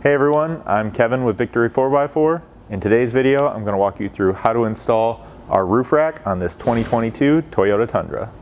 Hey everyone, I'm Kevin with Victory 4x4. In today's video, I'm going to walk you through how to install our roof rack on this 2022 Toyota Tundra.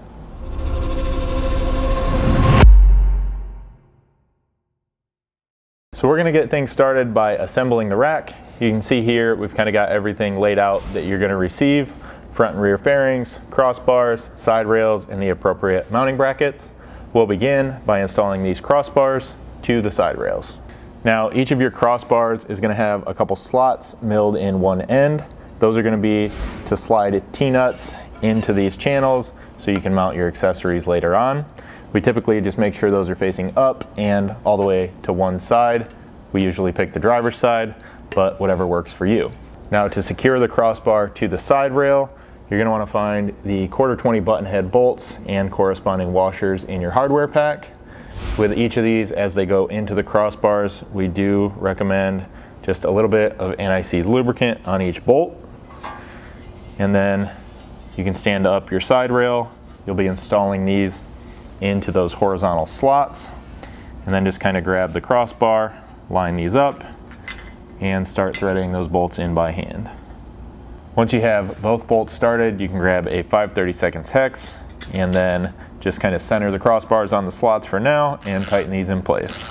So we're going to get things started by assembling the rack. You can see here we've kind of got everything laid out that you're going to receive: front and rear fairings, crossbars, side rails, and the appropriate mounting brackets. We'll begin by installing these crossbars to the side rails. Now, each of your crossbars is going to have a couple slots milled in one end. Those are going to be to slide T-nuts into these channels so you can mount your accessories later on. We typically just make sure those are facing up and all the way to one side. We usually pick the driver's side, but whatever works for you. Now, to secure the crossbar to the side rail, you're going to want to find the 1/4-20 button head bolts and corresponding washers in your hardware pack. With each of these, as they go into the crossbars, we do recommend just a little bit of anti-seize lubricant on each bolt. And then you can stand up your side rail. You'll be installing these into those horizontal slots. And then just kind of grab the crossbar, line these up, and start threading those bolts in by hand. Once you have both bolts started, you can grab a 5/32 hex and then just kind of center the crossbars on the slots for now and tighten these in place.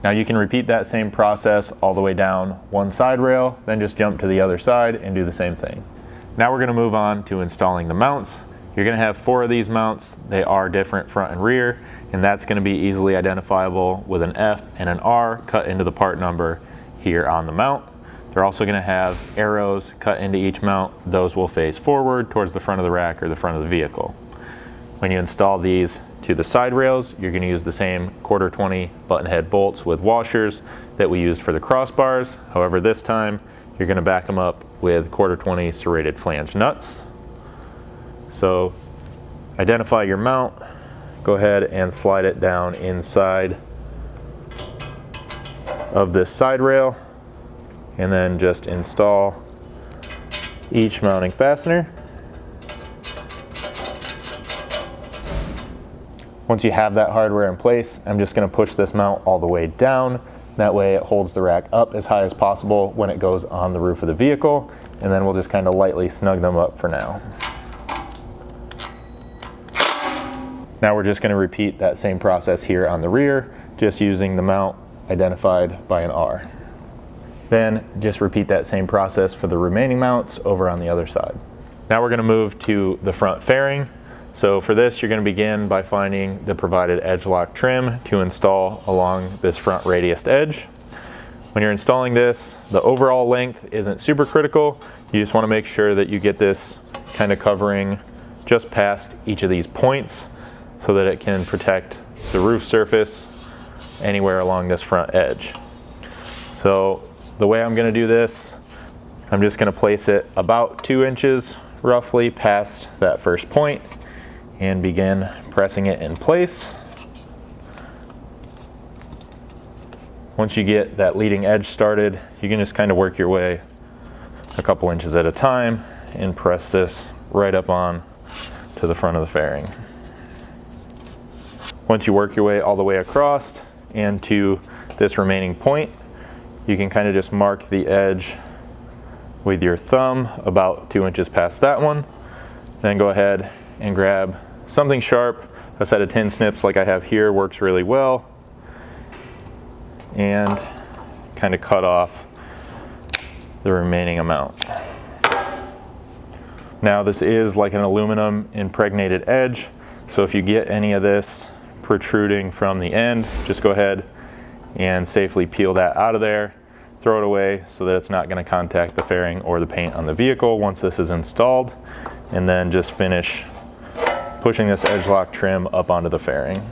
Now you can repeat that same process all the way down one side rail, then just jump to the other side and do the same thing. Now we're going to move on to installing the mounts. You're going to have 4 of these mounts. They are different front and rear, and that's going to be easily identifiable with an F and an R cut into the part number here on the mount. They're also going to have arrows cut into each mount. Those will face forward towards the front of the rack or the front of the vehicle. When you install these to the side rails, you're going to use the same 1/4-20 button head bolts with washers that we used for the crossbars. However, this time you're going to back them up with 1/4-20 serrated flange nuts. So identify your mount, go ahead and slide it down inside of this side rail, and then just install each mounting fastener. Once you have that hardware in place, I'm just going to push this mount all the way down. That way it holds the rack up as high as possible when it goes on the roof of the vehicle, and then we'll just kind of lightly snug them up for now. Now we're just going to repeat that same process here on the rear, just using the mount identified by an R. Then just repeat that same process for the remaining mounts over on the other side. Now we're going to move to the front fairing. So for this, you're going to begin by finding the provided edge lock trim to install along this front radiused edge. When you're installing this, the overall length isn't super critical. You just want to make sure that you get this kind of covering just past each of these points so that it can protect the roof surface anywhere along this front edge. So the way I'm going to do this, I'm just going to place it about 2 inches roughly past that first point and begin pressing it in place. Once you get that leading edge started, you can just kind of work your way a couple inches at a time and press this right up on to the front of the fairing. Once you work your way all the way across and to this remaining point, you can kind of just mark the edge with your thumb about 2 inches past that one. Then go ahead and grab something sharp. A set of tin snips like I have here works really well, and kind of cut off the remaining amount. Now this is like an aluminum impregnated edge, so if you get any of this protruding from the end, just go ahead and safely peel that out of there, throw it away so that it's not going to contact the fairing or the paint on the vehicle once this is installed, and then just finish pushing this edge lock trim up onto the fairing.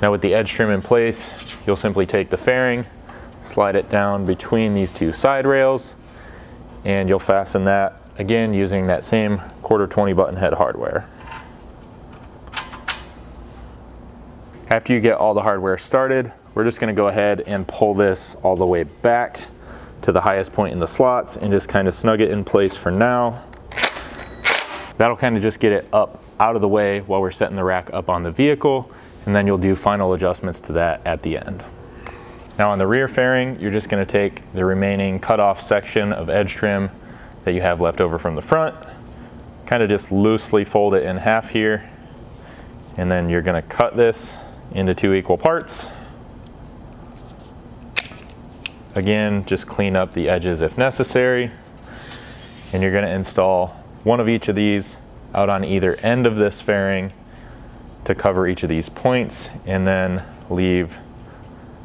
Now with the edge trim in place, you'll simply take the fairing, slide it down between these 2 side rails, and you'll fasten that again using that same 1/4-20 button head hardware. After you get all the hardware started, we're just going to go ahead and pull this all the way back to the highest point in the slots and just kind of snug it in place for now. That'll kind of just get it up out of the way while we're setting the rack up on the vehicle, and then you'll do final adjustments to that at the end. Now on the rear fairing, you're just going to take the remaining cut-off section of edge trim that you have left over from the front, kind of just loosely fold it in half here, and then you're going to cut this into 2 equal parts. Again, just clean up the edges if necessary, and you're going to install one of each of these out on either end of this fairing to cover each of these points, and then leave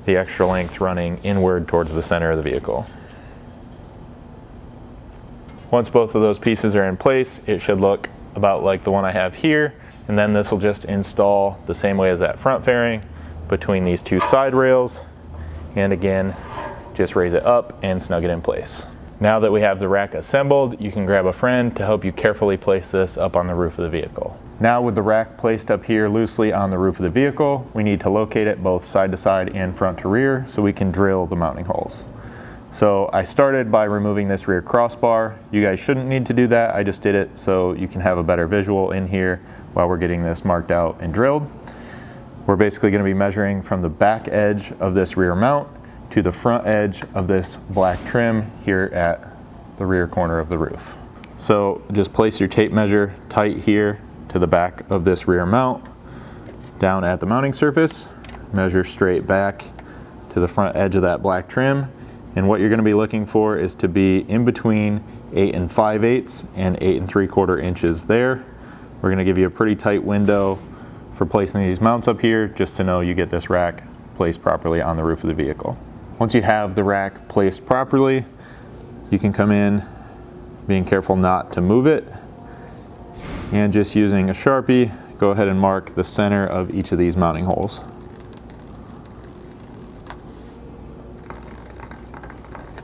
the extra length running inward towards the center of the vehicle. Once both of those pieces are in place, it should look about like the one I have here, and then this will just install the same way as that front fairing between these 2 side rails, and again, just raise it up and snug it in place. Now that we have the rack assembled, you can grab a friend to help you carefully place this up on the roof of the vehicle. Now with the rack placed up here loosely on the roof of the vehicle, we need to locate it both side to side and front to rear so we can drill the mounting holes. So I started by removing this rear crossbar. You guys shouldn't need to do that. I just did it so you can have a better visual in here while we're getting this marked out and drilled. We're basically going to be measuring from the back edge of this rear mount to the front edge of this black trim here at the rear corner of the roof. So just place your tape measure tight here to the back of this rear mount, down at the mounting surface, measure straight back to the front edge of that black trim, and what you're going to be looking for is to be in between 8 5/8 and 8 3/4 inches there. We're going to give you a pretty tight window for placing these mounts up here, just to know you get this rack placed properly on the roof of the vehicle. Once you have the rack placed properly, you can come in being careful not to move it, and just using a Sharpie, go ahead and mark the center of each of these mounting holes.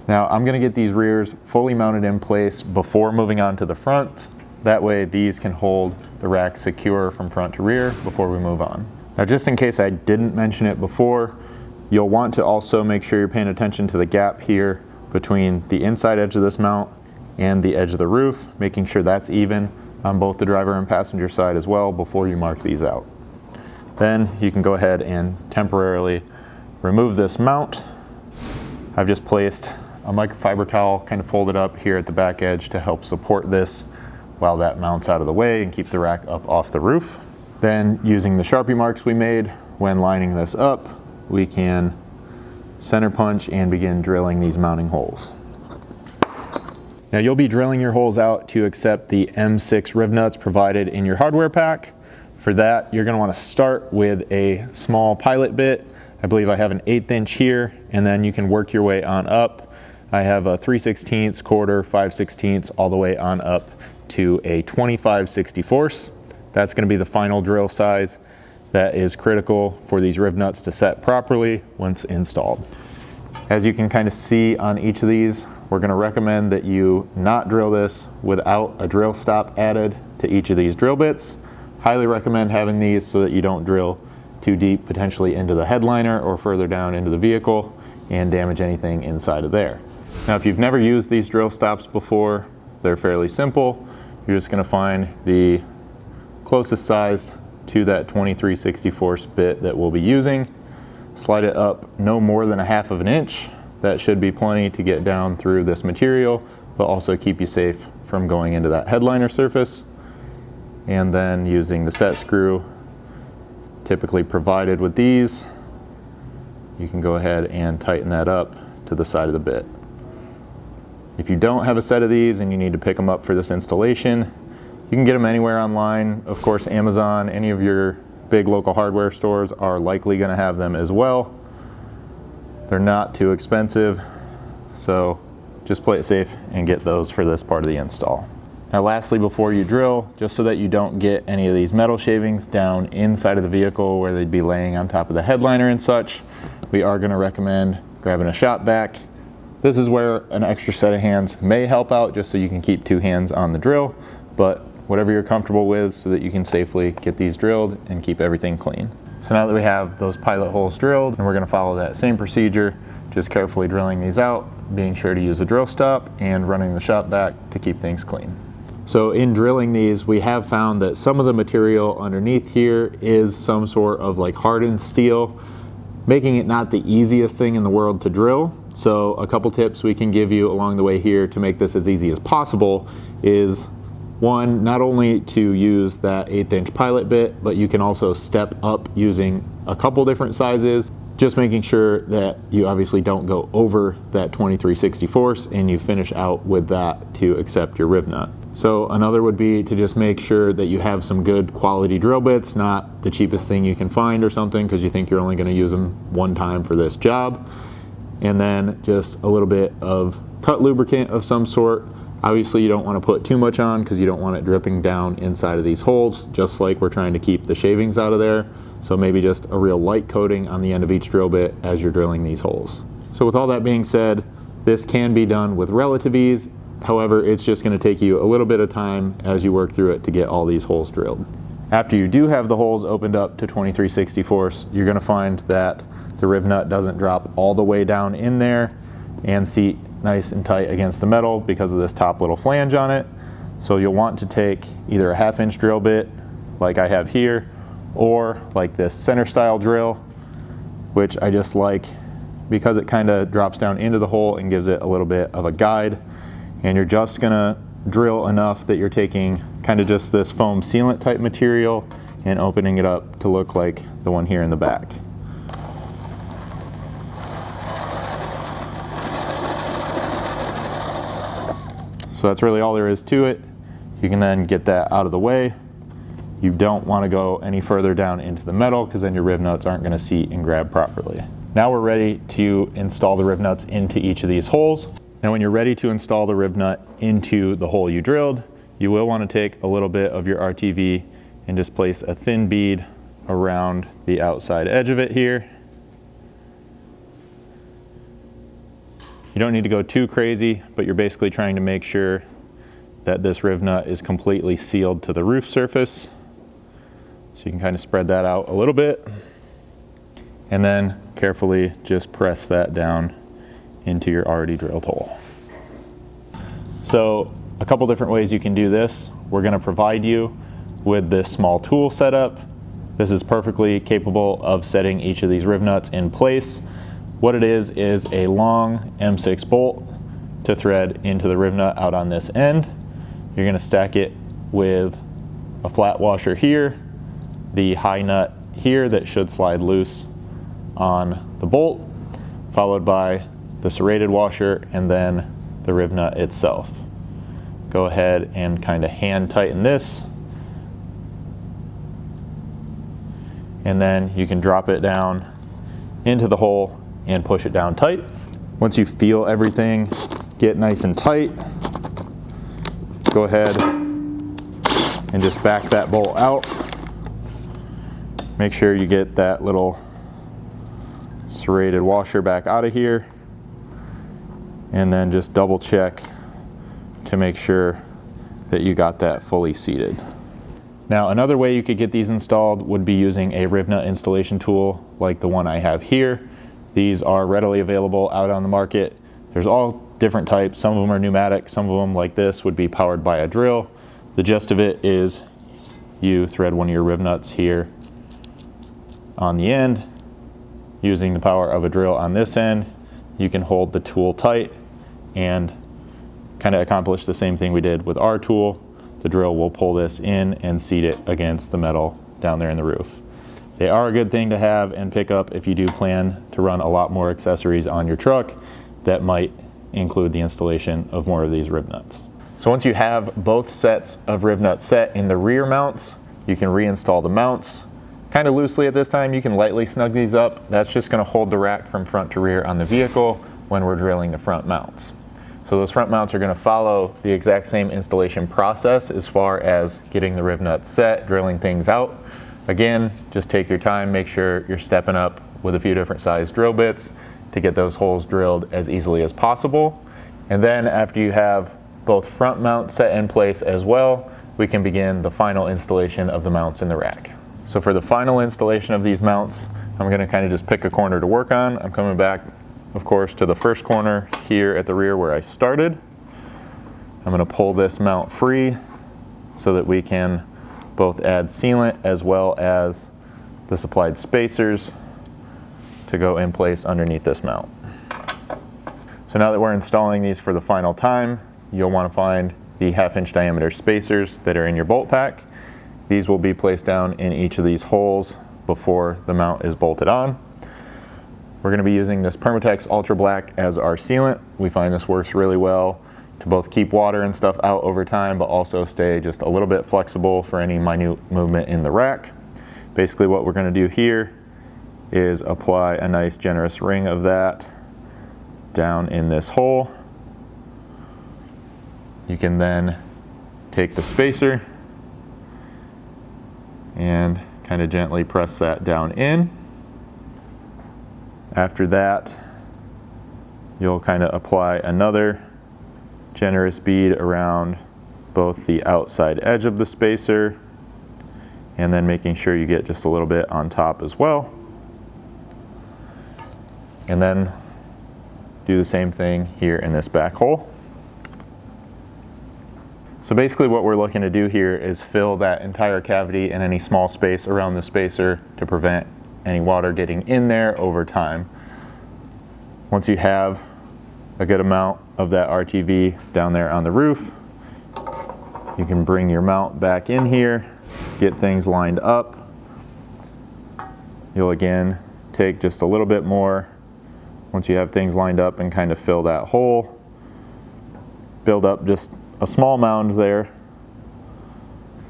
Now I'm going to get these rears fully mounted in place before moving on to the front. That way these can hold the rack secure from front to rear before we move on. Now just in case I didn't mention it before, you'll want to also make sure you're paying attention to the gap here between the inside edge of this mount and the edge of the roof, making sure that's even on both the driver and passenger side as well before you mark these out. Then you can go ahead and temporarily remove this mount. I've just placed a microfiber towel kind of folded up here at the back edge to help support this while that mounts out of the way and keep the rack up off the roof. Then using the Sharpie marks we made when lining this up, we can center punch and begin drilling these mounting holes. Now you'll be drilling your holes out to accept the M6 riv nuts provided in your hardware pack. For that, you're going to want to start with a small pilot bit. I believe I have an 1/8 inch here, and then you can work your way on up. I have a 3/16, quarter, 5/16, all the way on up to a 25/64. That's going to be the final drill size that is critical for these riv nuts to set properly once installed. As you can kind of see on each of these, we're going to recommend that you not drill this without a drill stop added to each of these drill bits. Highly recommend having these so that you don't drill too deep, potentially into the headliner or further down into the vehicle, and damage anything inside of there. Now if you've never used these drill stops before, they're fairly simple. You're just going to find the closest size to that 23/64 bit that we'll be using. Slide it up no more than 1/2 inch. That should be plenty to get down through this material, but also keep you safe from going into that headliner surface. And then using the set screw typically provided with these, you can go ahead and tighten that up to the side of the bit. If you don't have a set of these and you need to pick them up for this installation, you can get them anywhere online. Of course, Amazon, any of your big local hardware stores are likely going to have them as well. They're not too expensive, so just play it safe and get those for this part of the install. Now lastly, before you drill, just so that you don't get any of these metal shavings down inside of the vehicle where they'd be laying on top of the headliner and such, we are going to recommend grabbing a shop vac. This is where an extra set of hands may help out, just so you can keep 2 hands on the drill, but whatever you're comfortable with so that you can safely get these drilled and keep everything clean. So now that we have those pilot holes drilled, and we're going to follow that same procedure, just carefully drilling these out, being sure to use a drill stop and running the shop vac to keep things clean. So in drilling these, we have found that some of the material underneath here is some sort of like hardened steel, making it not the easiest thing in the world to drill. So a couple tips we can give you along the way here to make this as easy as possible is, one, not only to use that 1/8 inch pilot bit, but you can also step up using a couple different sizes, just making sure that you obviously don't go over that 23/64 and you finish out with that to accept your rib nut. So another would be to just make sure that you have some good quality drill bits, not the cheapest thing you can find or something because you think you're only going to use them one time for this job. And then just a little bit of cut lubricant of some sort. Obviously you don't want to put too much on because you don't want it dripping down inside of these holes, just like we're trying to keep the shavings out of there. So maybe just a real light coating on the end of each drill bit as you're drilling these holes. So with all that being said, this can be done with relative ease. However, it's just going to take you a little bit of time as you work through it to get all these holes drilled. After you do have the holes opened up to 23/64, you're going to find that the rib nut doesn't drop all the way down in there and seat nice and tight against the metal because of this top little flange on it. So you'll want to take either a 1/2 inch drill bit like I have here, or like this center style drill, which I just like because it kind of drops down into the hole and gives it a little bit of a guide. And you're just gonna drill enough that you're taking kind of just this foam sealant type material and opening it up to look like the one here in the back. So that's really all there is to it. You can then get that out of the way. You don't want to go any further down into the metal because then your rib nuts aren't going to seat and grab properly. Now we're ready to install the rib nuts into each of these holes. Now when you're ready to install the rib nut into the hole you drilled, you will want to take a little bit of your RTV and just place a thin bead around the outside edge of it here. You don't need to go too crazy, but you're basically trying to make sure that this rib nut is completely sealed to the roof surface. So you can kind of spread that out a little bit and then carefully just press that down into your already drilled hole. So a couple different ways you can do this. We're going to provide you with this small tool setup. This is perfectly capable of setting each of these rib nuts in place. What it is a long M6 bolt to thread into the rib nut out on this end. You're going to stack it with a flat washer here, the high nut here that should slide loose on the bolt, followed by the serrated washer and then the rib nut itself. Go ahead and kind of hand tighten this, and then you can drop it down into the hole and push it down tight. Once you feel everything get nice and tight, go ahead and just back that bolt out. Make sure you get that little serrated washer back out of here, and then just double check to make sure that you got that fully seated. Now another way you could get these installed would be using a rib nut installation tool like the one I have here. These are readily available out on the market. There's all different types. Some of them are pneumatic, some of them like this would be powered by a drill. The gist of it is you thread one of your rib nuts here on the end. Using the power of a drill on this end, you can hold the tool tight and kind of accomplish the same thing we did with our tool. The drill will pull this in and seat it against the metal down there in the roof. They are a good thing to have and pick up if you do plan to run a lot more accessories on your truck that might include the installation of more of these rib nuts. So once you have both sets of rib nuts set in the rear mounts, you can reinstall the mounts. Kind of loosely at this time, you can lightly snug these up. That's just going to hold the rack from front to rear on the vehicle when we're drilling the front mounts. So those front mounts are going to follow the exact same installation process as far as getting the rib nuts set, drilling things out. Again, just take your time, make sure you're stepping up with a few different size drill bits to get those holes drilled as easily as possible. And then after you have both front mounts set in place as well, we can begin the final installation of the mounts in the rack. So for the final installation of these mounts, I'm going to kind of just pick a corner to work on. I'm coming back, of course, to the first corner here at the rear where I started. I'm going to pull this mount free so that we can both add sealant as well as the supplied spacers to go in place underneath this mount. So now that we're installing these for the final time, you'll want to find the 1/2 inch diameter spacers that are in your bolt pack. These will be placed down in each of these holes before the mount is bolted on. We're going to be using this Permatex Ultra Black as our sealant. We find this works really well to both keep water and stuff out over time, but also stay just a little bit flexible for any minute movement in the rack. Basically what we're going to do here is apply a nice generous ring of that down in this hole. You can then take the spacer and kind of gently press that down in. After that, you'll kind of apply another generous bead around both the outside edge of the spacer and then making sure you get just a little bit on top as well. And then do the same thing here in this back hole. So basically what we're looking to do here is fill that entire cavity and any small space around the spacer to prevent any water getting in there over time. Once you have a good amount of that RTV down there on the roof, you can bring your mount back in here, get things lined up. You'll again take just a little bit more once you have things lined up and kind of fill that hole. Build up just a small mound there.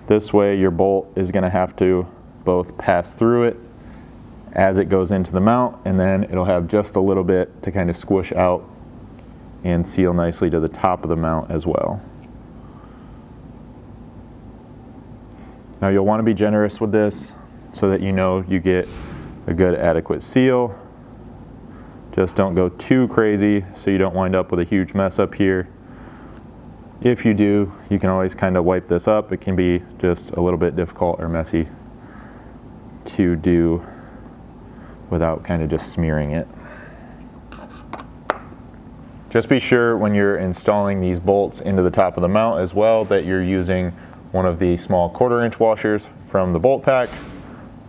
This way your bolt is going to have to both pass through it as it goes into the mount, and then it'll have just a little bit to kind of squish out and seal nicely to the top of the mount as well. Now you'll want to be generous with this so that you know you get a good adequate seal. Just don't go too crazy so you don't wind up with a huge mess up here. If you do, you can always kind of wipe this up. It can be just a little bit difficult or messy to do without kind of just smearing it. Just be sure when you're installing these bolts into the top of the mount as well that you're using one of the small 1/4 inch washers from the bolt pack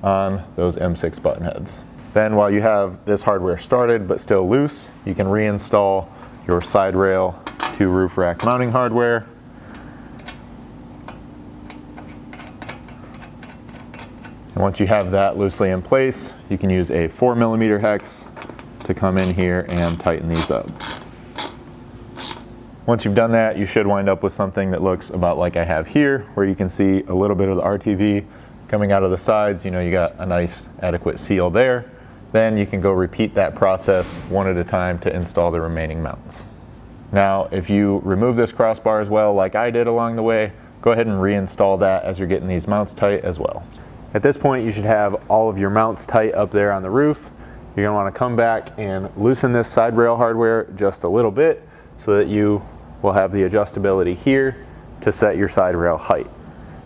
on those M6 button heads. Then while you have this hardware started but still loose, you can reinstall your side rail to roof rack mounting hardware. And once you have that loosely in place, you can use a 4mm hex to come in here and tighten these up. Once you've done that, you should wind up with something that looks about like I have here, where you can see a little bit of the RTV coming out of the sides. You know, you got a nice adequate seal there. Then you can go repeat that process one at a time to install the remaining mounts. Now, if you remove this crossbar as well, like I did along the way, go ahead and reinstall that as you're getting these mounts tight as well. At this point, you should have all of your mounts tight up there on the roof. You're gonna wanna come back and loosen this side rail hardware just a little bit so that you will have the adjustability here to set your side rail height.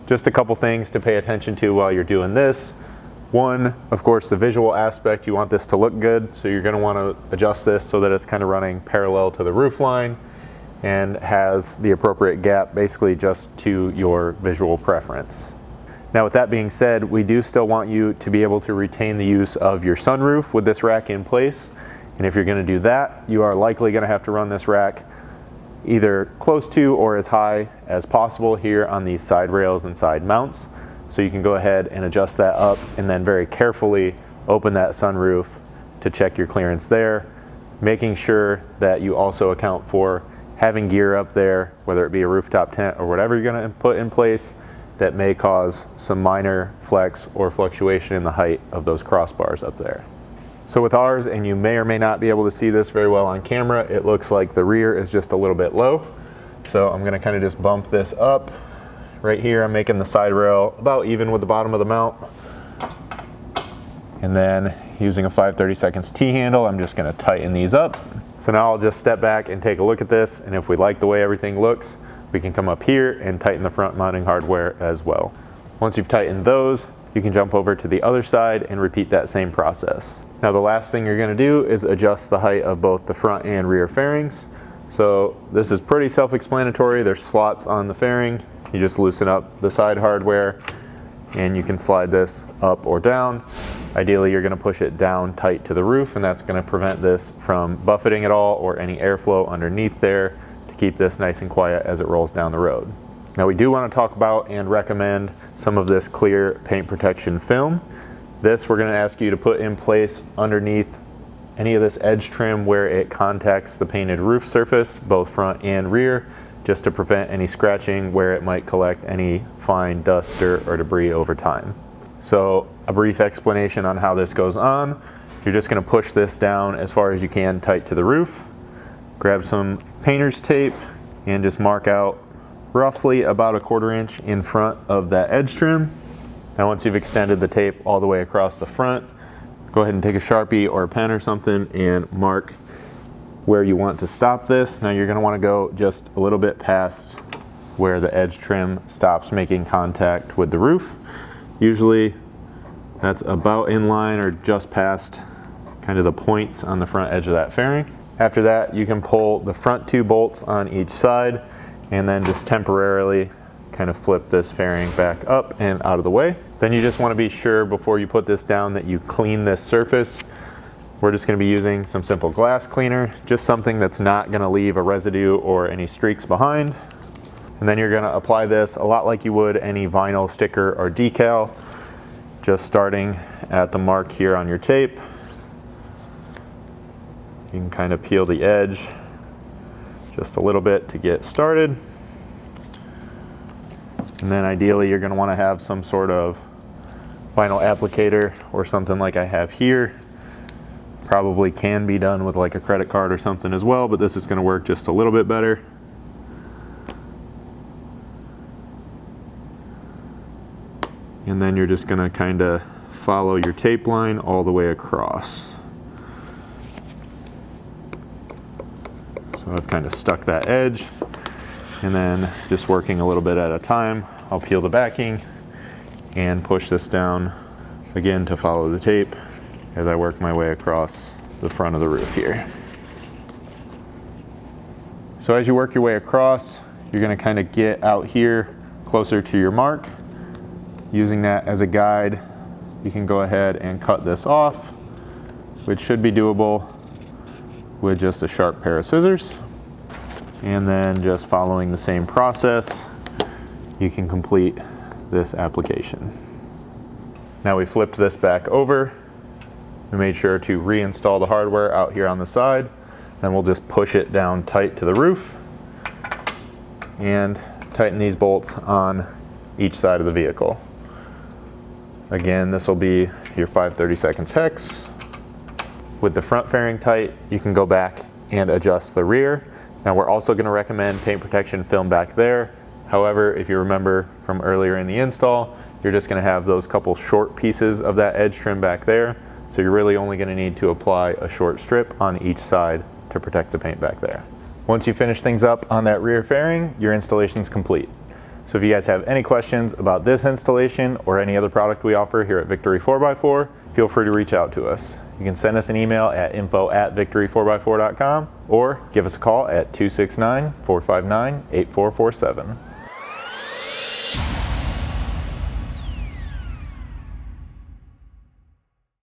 Just a couple things to pay attention to while you're doing this. One, of course, the visual aspect. You want this to look good, so you're going to want to adjust this so that it's kind of running parallel to the roof line and has the appropriate gap basically just to your visual preference. Now with that being said, we do still want you to be able to retain the use of your sunroof with this rack in place. And if you're going to do that, you are likely going to have to run this rack either close to or as high as possible here on these side rails and side mounts. So you can go ahead and adjust that up and then very carefully open that sunroof to check your clearance there, making sure that you also account for having gear up there, whether it be a rooftop tent or whatever you're going to put in place that may cause some minor flex or fluctuation in the height of those crossbars up there. So with ours, and you may or may not be able to see this very well on camera, it looks like the rear is just a little bit low. So I'm going to kind of just bump this up. Right here, I'm making the side rail about even with the bottom of the mount. And then using a 5/32 T-handle, I'm just going to tighten these up. So now I'll just step back and take a look at this. And if we like the way everything looks, we can come up here and tighten the front mounting hardware as well. Once you've tightened those, you can jump over to the other side and repeat that same process. Now the last thing you're going to do is adjust the height of both the front and rear fairings. So this is pretty self-explanatory. There's slots on the fairing. You just loosen up the side hardware and you can slide this up or down. Ideally, you're going to push it down tight to the roof, and that's going to prevent this from buffeting at all or any airflow underneath there to keep this nice and quiet as it rolls down the road. Now, we do want to talk about and recommend some of this clear paint protection film. This we're going to ask you to put in place underneath any of this edge trim where it contacts the painted roof surface, both front and rear, just to prevent any scratching where it might collect any fine dust, dirt, or debris over time. So a brief explanation on how this goes on. You're just going to push this down as far as you can tight to the roof. Grab some painter's tape and just mark out roughly about 1/4 inch in front of that edge trim. Now once you've extended the tape all the way across the front, go ahead and take a Sharpie or a pen or something and mark where you want to stop this. Now you're going to want to go just a little bit past where the edge trim stops making contact with the roof. Usually that's about in line or just past kind of the points on the front edge of that fairing. After that, you can pull the front 2 bolts on each side and then just temporarily kind of flip this fairing back up and out of the way. Then you just want to be sure before you put this down that you clean this surface. We're just going to be using some simple glass cleaner, just something that's not going to leave a residue or any streaks behind. And then you're going to apply this a lot like you would any vinyl sticker or decal, just starting at the mark here on your tape. You can kind of peel the edge just a little bit to get started. And then ideally you're going to want to have some sort of vinyl applicator or something like I have here. Probably can be done with like a credit card or something as well, but this is going to work just a little bit better. And then you're just going to kind of follow your tape line all the way across. So I've kind of stuck that edge, and then just working a little bit at a time, I'll peel the backing and push this down again to follow the tape as I work my way across the front of the roof here. So as you work your way across, you're going to kind of get out here closer to your mark. Using that as a guide, you can go ahead and cut this off, which should be doable with just a sharp pair of scissors. And then just following the same process, you can complete this application. Now we flipped this back over. We made sure to reinstall the hardware out here on the side. Then we'll just push it down tight to the roof and tighten these bolts on each side of the vehicle. Again, this will be your 5/32 hex. With the front fairing tight, you can go back and adjust the rear. Now we're also going to recommend paint protection film back there. However, if you remember from earlier in the install, you're just going to have those couple short pieces of that edge trim back there. So you're really only going to need to apply a short strip on each side to protect the paint back there. Once you finish things up on that rear fairing, your installation is complete. So if you guys have any questions about this installation or any other product we offer here at Victory 4x4, feel free to reach out to us. You can send us an email at info@victory4x4.com or give us a call at 269-459-8447.